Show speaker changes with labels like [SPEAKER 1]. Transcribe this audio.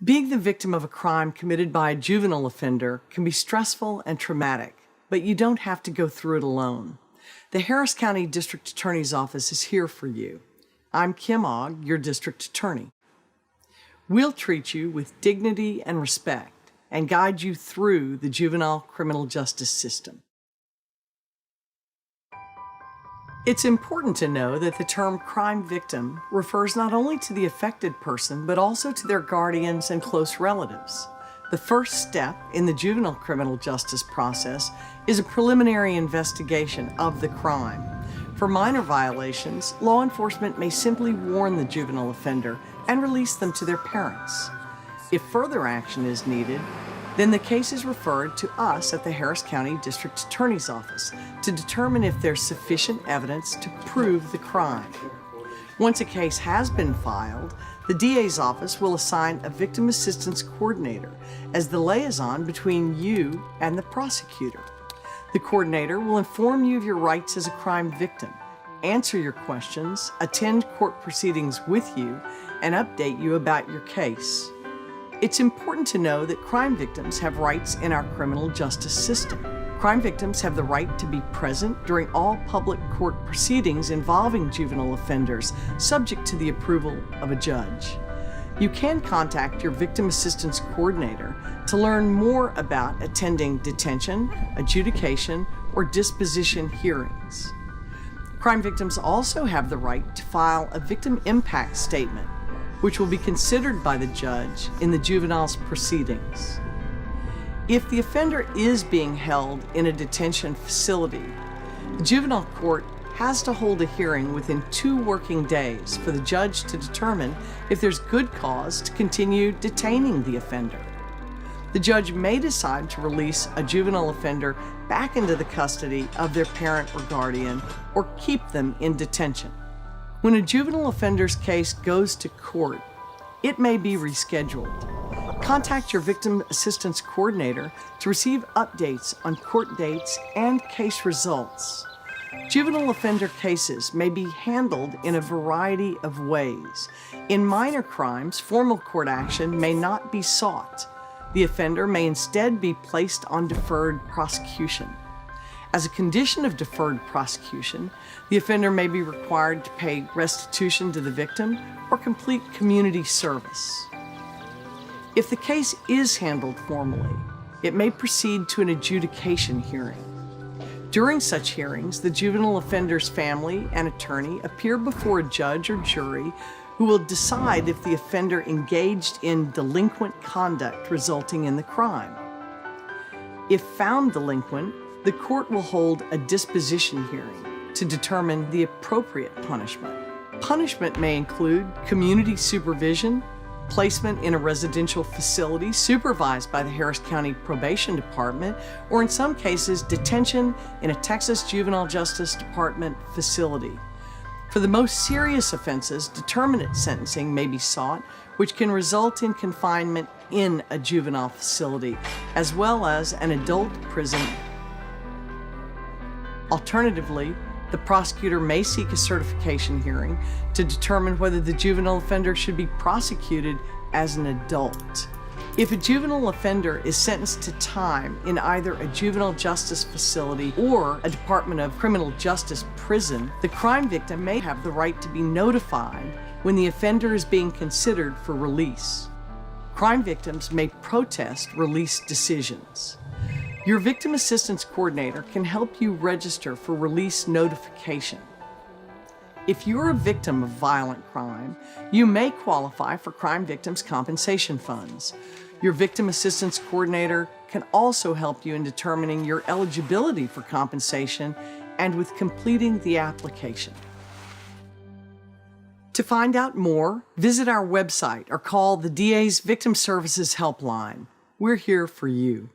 [SPEAKER 1] Being the victim of a crime committed by a juvenile offender can be stressful and traumatic, but you don't have to go through it alone. The Harris County District Attorney's Office is here for you. I'm Kim Ogg, your District Attorney. We'll treat you with dignity and respect and guide you through the juvenile criminal justice system. It's important to know that the term crime victim refers not only to the affected person, but also to their guardians and close relatives. The first step in the juvenile criminal justice process is a preliminary investigation of the crime. For minor violations, law enforcement may simply warn the juvenile offender and release them to their parents. If further action is needed, then the case is referred to us at the Harris County District Attorney's Office to determine if there's sufficient evidence to prove the crime. Once a case has been filed, the DA's office will assign a victim assistance coordinator as the liaison between you and the prosecutor. The coordinator will inform you of your rights as a crime victim, answer your questions, attend court proceedings with you, and update you about your case. It's important to know that crime victims have rights in our criminal justice system. Crime victims have the right to be present during all public court proceedings involving juvenile offenders, subject to the approval of a judge. You can contact your victim assistance coordinator to learn more about attending detention, adjudication, or disposition hearings. Crime victims also have the right to file a victim impact statement, which will be considered by the judge in the juvenile's proceedings. If the offender is being held in a detention facility, the juvenile court has to hold a hearing within 2 working days for the judge to determine if there's good cause to continue detaining the offender. The judge may decide to release a juvenile offender back into the custody of their parent or guardian, or keep them in detention. When a juvenile offender's case goes to court, it may be rescheduled. Contact your victim assistance coordinator to receive updates on court dates and case results. Juvenile offender cases may be handled in a variety of ways. In minor crimes, formal court action may not be sought. The offender may instead be placed on deferred prosecution. As a condition of deferred prosecution, the offender may be required to pay restitution to the victim or complete community service. If the case is handled formally, it may proceed to an adjudication hearing. During such hearings, the juvenile offender's family and attorney appear before a judge or jury who will decide if the offender engaged in delinquent conduct resulting in the crime. If found delinquent, the court will hold a disposition hearing to determine the appropriate punishment. Punishment may include community supervision, placement in a residential facility supervised by the Harris County Probation Department, or in some cases, detention in a Texas Juvenile Justice Department facility. For the most serious offenses, determinate sentencing may be sought, which can result in confinement in a juvenile facility, as well as an adult prison. Alternatively, the prosecutor may seek a certification hearing to determine whether the juvenile offender should be prosecuted as an adult. If a juvenile offender is sentenced to time in either a juvenile justice facility or a Department of Criminal Justice prison, the crime victim may have the right to be notified when the offender is being considered for release. Crime victims may protest release decisions. Your victim assistance coordinator can help you register for release notification. If you're a victim of violent crime, you may qualify for crime victims' compensation funds. Your victim assistance coordinator can also help you in determining your eligibility for compensation and with completing the application. To find out more, visit our website or call the DA's Victim Services Helpline. We're here for you.